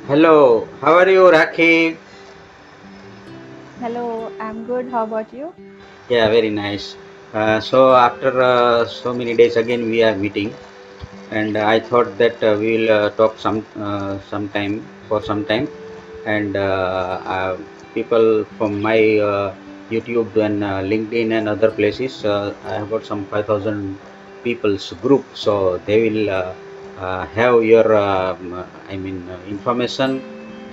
Hello, how are you, Rakhi? Hello, I'm good. How about you? Yeah, very nice. So after so many days again we are meeting, and I thought that we will talk sometime for some time, and people from my YouTube and LinkedIn and other places. I have got some 5,000 people's group, so they will have your information,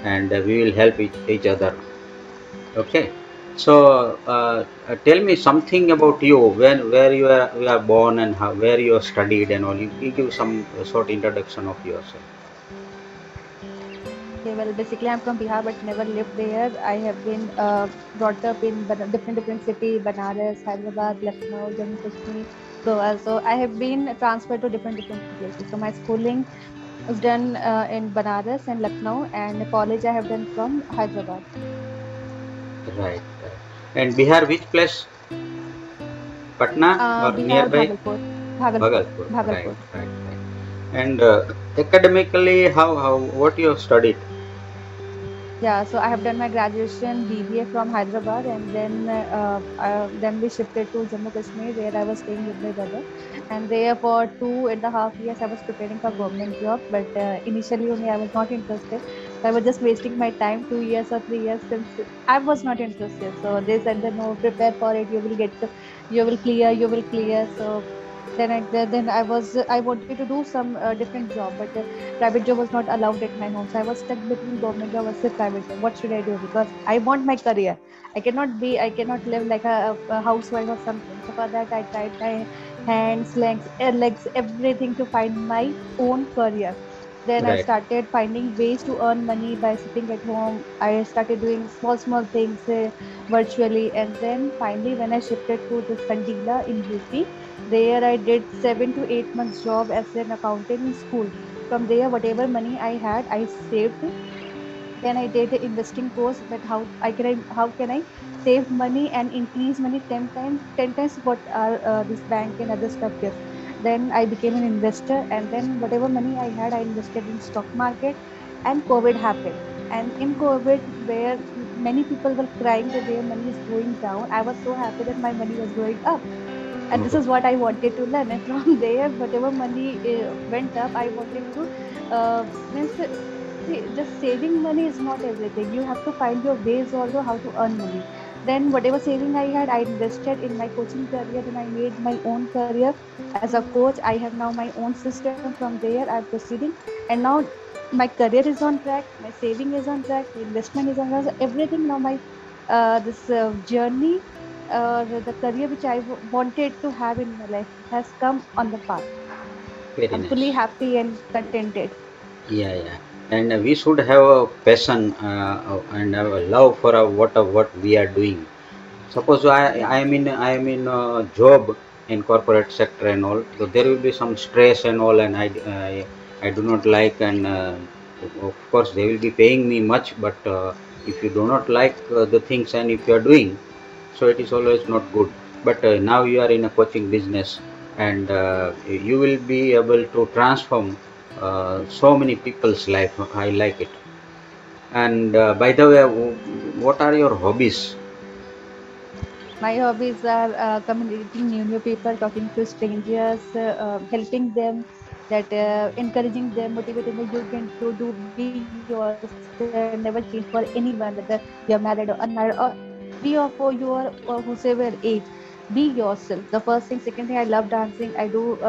and we will help each other. Okay. So tell me something about you. Where you are born and where you are studied and all. You give some short introduction of yourself. Okay, well, basically, I'm from Bihar but never lived there. I have been brought up in different city, Banaras, Hyderabad, Lucknow, Jammu Kashmir, Goa. So I have been transferred to different places. So my schooling was done in Banaras and Lucknow, and college I have done from Hyderabad. Right, right. And Bihar, which place? Patna or Bihar, nearby? Bhagalpur, Bhagalpur, Bhagalpur. Right, Bhagalpur. right, right. And academically, how what you have studied? Yeah, so I have done my graduation BBA from Hyderabad, and then we shifted to Jammu Kashmir where I was staying with my brother. And there for 2.5 years I was preparing for government job, but initially only I was not interested. So I was just wasting my time 2 years or 3 years since I was not interested. So they said that no, prepare for it. You will clear. You will clear. So then I wanted to do some different job, but private job was not allowed at my home. So I was stuck between government job versus private job. What should I do? Because I want my career. I cannot live like a housewife or something. So for that, I tried my hands, legs, everything to find my own career. Then I Right. started finding ways to earn money by sitting at home. I started doing small things virtually. And then finally, when I shifted to this Kandila in UP, there I did 7 to 8 months job as an accountant in school. From there, whatever money I had, I saved. Then I did the investing course. That how can I save money and increase money 10 times what are this bank and other stuff gives. Then I became an investor, and then whatever money I had, I invested in stock market. And COVID happened. And in COVID, where many people were crying that their money is going down, I was so happy that my money was going up, and this Oh, is what I wanted to learn. And from there, whatever money went up, I wanted to means see, just saving money is not everything. You have to find your ways also how to earn money. Then whatever saving I had, I invested in my coaching career. Then I made my own career as a coach. I have now my own system. From there I'm proceeding, and now my career is on track, my saving is on track, the investment is on track. So everything now, my this journey, the career which I wanted to have in my life has come on the path. very I'm fully nice. happy and contented. Yeah, yeah. And we should have a passion and have a love for what we are doing. Suppose Yeah. I am in job in corporate sector and all, so there will be some stress and all, and I do not like, and of course they will be paying me much, but if you do not like the things and if you are doing, so it is always not good. But now you are in a coaching business, and you will be able to transform so many people's life. I like it. And by the way, what are your hobbies? My hobbies are communicating new people, talking to strangers, helping them, that encouraging them, motivating them. You can do be yourself, never change for anyone, whether you're married or unmarried, or three or four, you are whosoever age. Be yourself. The first thing. Second thing, I love dancing. I do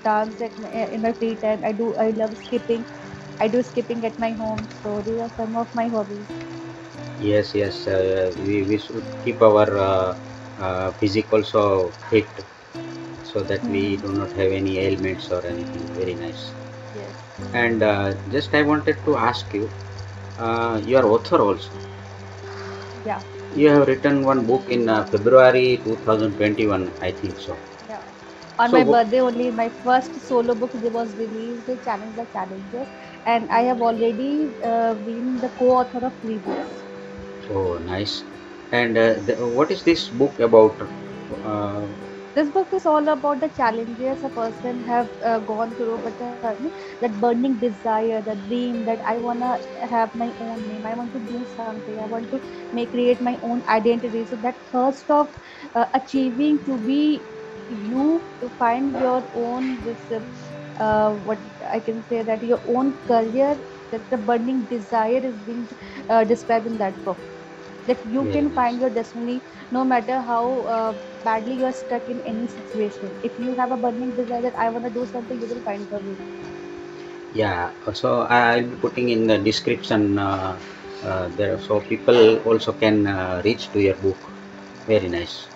dance in my free time. I love skipping. I do skipping at my home. So these are some of my hobbies. Yes, yes, we should keep our physique also fit so that we do Hmm. not have any ailments or anything. Very nice. Yes. And just I wanted to ask you, you are author also. Yeah. You have written one book in February 2021, I think so. Yeah. On So, my birthday only, my first solo book was released, Challenge the Challenges, and I have already been the co-author of 3 books. oh, nice. And what is this book about? Uh, This book is all about the challenges a person have gone through, but that burning desire, the dream that I wanna have my own name. I want to do something. I want to make create my own identity. So that thirst of achieving to be you, to find your own this what I can say, that your own career, that the burning desire is being described in that book, that you Very can nice. find your destiny no matter how badly you're stuck in any situation. If you have a burning desire that I want to do something, you will find the way. Yeah, so I'll be putting in the description there, so people also can reach to your book. Very nice.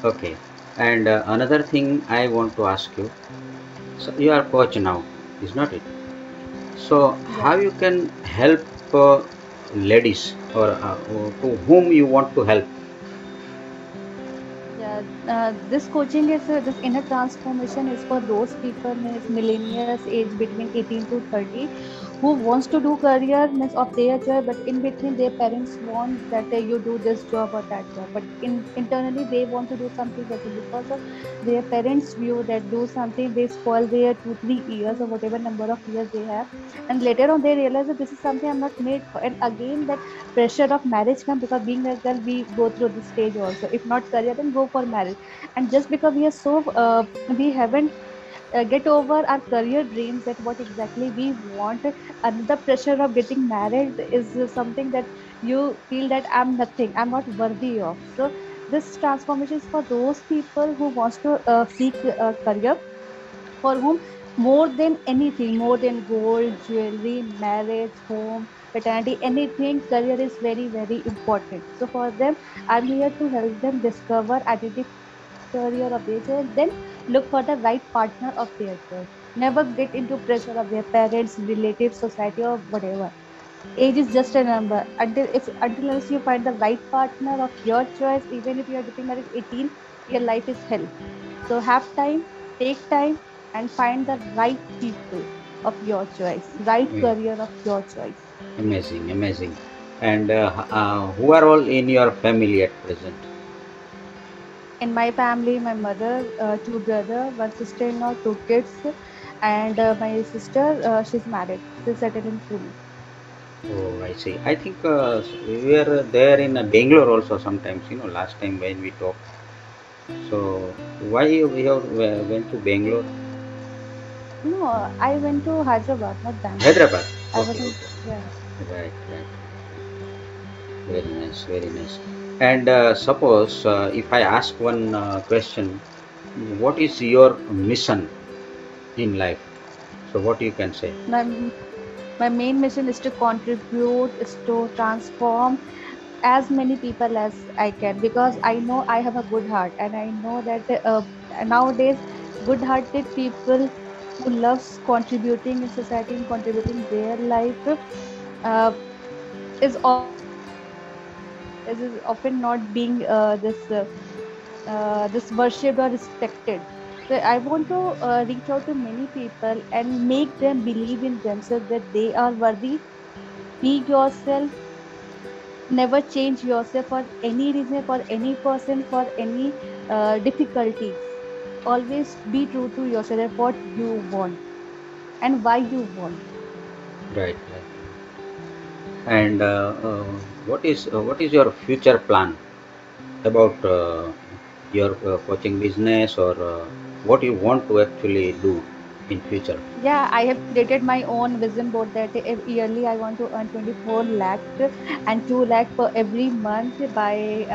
Okay. And another thing I want to ask you. So you are coach now, is not it? So Yeah. how you can help ladies, or to whom you want to help? Yeah, this coaching is this inner transformation is for those people means millennials age between 18 to 30 who wants to do career means of their joy, but in between their parents want that you do this job or that job, but internally they want to do something better because of their parents view that do something they spoil their 2 3 years or whatever number of years they have, and later on they realize that this is something I'm not made for, and again that pressure of marriage come, because being a girl we go through this stage also, if not career then go for marriage. And just because we are so we haven't get over our career dreams, that what exactly we want, another pressure of getting married is something that you feel that I'm nothing, I'm not worthy of. So this transformation is for those people who wants to seek a career, for whom more than anything, more than gold, jewelry, marriage, home, paternity, anything, career is very, very important. So for them, I'm here to help them discover, identify career of their choice, then look for the right partner of their choice. Never get into pressure of their parents, relatives, society, or whatever. Age is just a number. Until unless you find the right partner of your choice, even if you are getting married 18, your life is hell. So have time, take time, and find the right people of your choice, right Yeah, career of your choice. amazing, amazing. And who are all in your family at present? In my family, my mother, two brother, one sister-in-law, two kids, and my sister, she's married. She's settled in Pune. Oh, I see. I think we were there in Bangalore also sometimes, last time when we talked. So why we have went to Bangalore? No, I went to Hyderabad, not Bangalore. Hyderabad. I Okay, wasn't. okay. Yeah. Right, right. Very nice, very nice. And suppose if I ask one question, what is your mission in life? So what you can say? My my main mission is to contribute, is to transform as many people as I can, because I know I have a good heart, and I know that nowadays good-hearted people who loves contributing in society and contributing their life uh, is often not being this worshipped or respected. So I want to reach out to many people and make them believe in themselves that they are worthy. Be yourself, never change yourself for any reason, for any person, for any difficulties. Always be true to yourself, what you want and why you want. Right, right. And what is your future plan about your coaching business, or what you want to actually do in future? Yeah, I have created my own vision board that yearly I want to earn 24 lakh and 2 lakh per every month by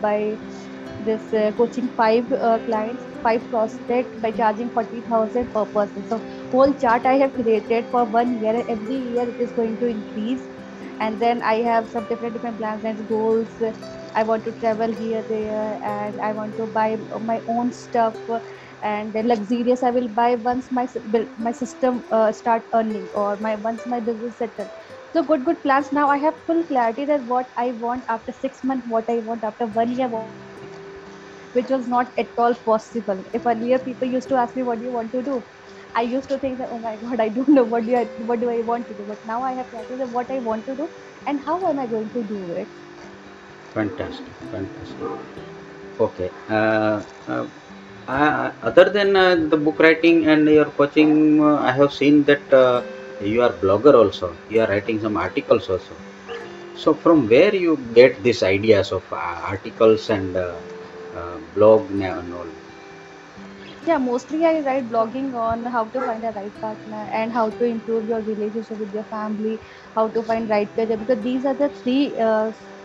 by this coaching five clients, five prospect by charging 40,000 per person. So whole chart I have created for 1 year. Every year it is going to increase, and then I have some different plans and goals. I want to travel here, there, and I want to buy my own stuff. And the luxurious I will buy once my system start earning, or my once my business settle. So good plans. Now I have full clarity that what I want after 6 months, what I want after 1 year, which was not at all possible. If earlier people used to ask me what do you want to do, I used to think that, oh my god, I don't know what do I want to do. But now I have clarity that what I want to do and how am I going to do it. Fantastic, fantastic. Okay. Other than the book writing and your coaching, I have seen that you are blogger also. You are writing some articles also. So from where you get these ideas of articles and blog and all? Yeah, mostly I write blogging on how to find a right partner and how to improve your relationship with your family, how to find right career, because these are the three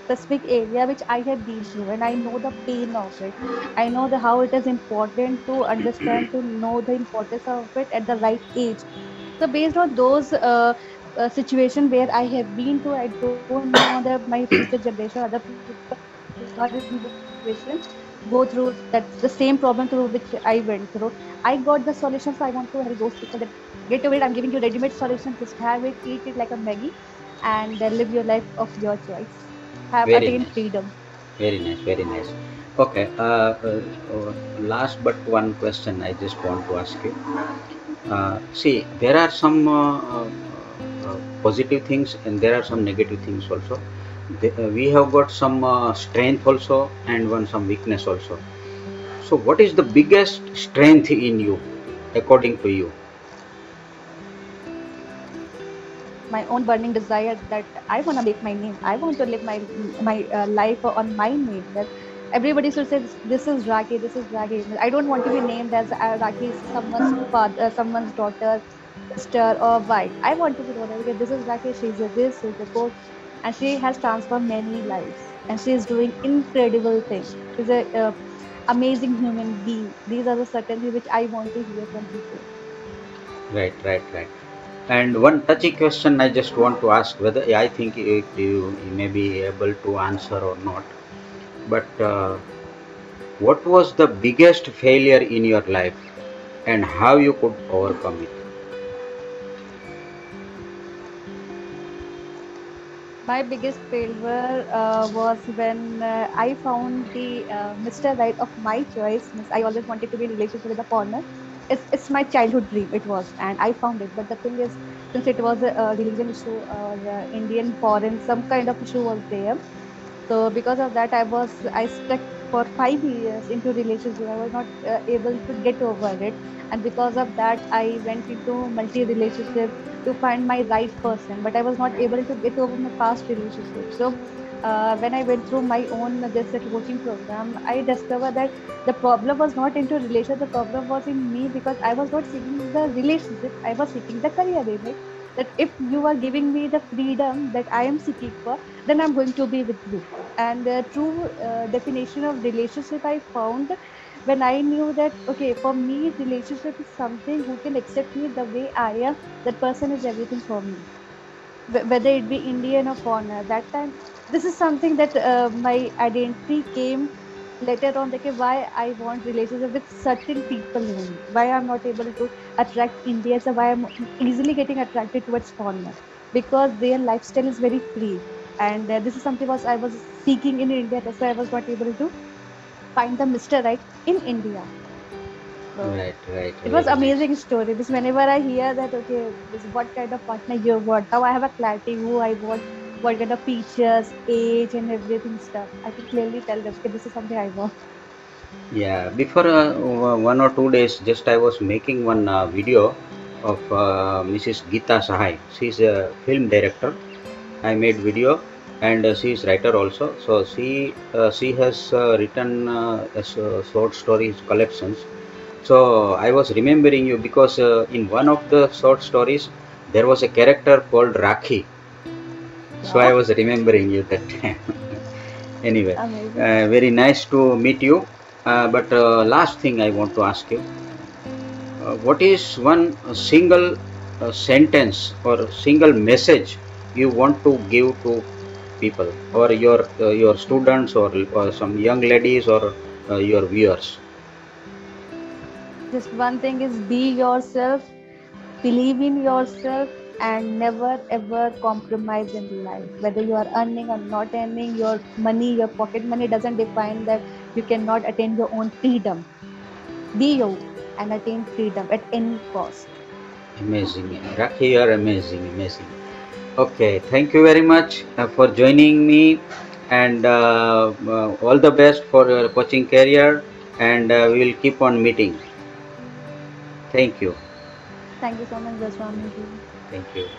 specific area which I have been through and I know the pain of it. I know the how it is important to understand, to know the importance of it at the right age. So based on those situation where I have been to, I don't know that my future generation, other people who are in this situation go through that the same problem through which I went through. I got the solution, so I want to help those people that get over it. I'm giving you ready-made solution. Just have it, eat it like a Maggie, and live your life of your choice. Have Very attain nice. freedom. Very nice. Very nice. Okay. Last but one question I just want to ask you. See, there are some positive things and there are some negative things also. We have got some strength also and one some weakness also. So, what is the biggest strength in you, according to you? My own burning desire that I want to make my name. I want to live my life on my name. That everybody should say this is Raki, this is Raki. I don't want to be named as Raki is someone's father, someone's daughter, sister, or wife. I want to be known because this is Raki. She's a this, she's a coach, and she has transformed many lives, and she is doing incredible things. She's a amazing human being. These are the certainty which I want to hear from people. Right, right, right. And one touchy question I just want to ask whether I think you may be able to answer or not. But what was the biggest failure in your life and how you could overcome it? My biggest failure was when I found the Mr. Right of my choice. Means I always wanted to be in a relationship with a foreigner. It's my childhood dream. It was, and I found it. But the thing is, since it was a religion issue or Indian foreign, some kind of issue was there. So because of that, I stuck for 5 years into relationship. I was not able to get over it, and because of that, I went into multi relationship to find my right person. But I was not able to get over my past relationship. So when I went through my own this coaching program, I discovered that the problem was not into relationship. The problem was in me because I was not seeking the relationship. I was seeking the career in it. That if you are giving me the freedom that I am seeking for, then I'm going to be with you. And the true definition of relationship I found when I knew that okay, for me, relationship is something who can accept me the way I am. That person is everything for me, whether it be Indian or foreigner. That time, this is something that my identity came later on. Like why I want relationship with certain people only. Why I'm not able to attract Indians, or why I'm easily getting attracted towards foreigner because their lifestyle is very free. And this is something was I was seeking in India. That's why I was not able to find the Mr. Right in India. So Right, right, it was very nice. amazing story. Because whenever I hear that, okay, this what kind of partner you want, now I have a clarity who I want, what kind of features, age, and everything stuff. I can clearly tell them, okay, this is something I want. Yeah, before 1 or 2 days, just I was making one video of Mrs. Geeta Sahai. She's a film director. I made video and she is writer also. So she has written short stories collections. So I was remembering you because in one of the short stories there was a character called Rakhi. So I Wow, was remembering you that time. Anyway, amazing. very nice to meet you. But last thing I want to ask you, what is one single sentence or single message you want to give to people or your students or some young ladies or your viewers? Just one thing is be yourself, believe in yourself, and never ever compromise in life. Whether you are earning or not earning, your money, your pocket money doesn't define that you cannot attain your own freedom. Be you and attain freedom at any cost. Amazing, Rakhi, you are amazing, amazing. Okay, thank you very much for joining me and all the best for your coaching career, and we will keep on meeting. Thank you. Thank you so much, Goswami ji. Thank you.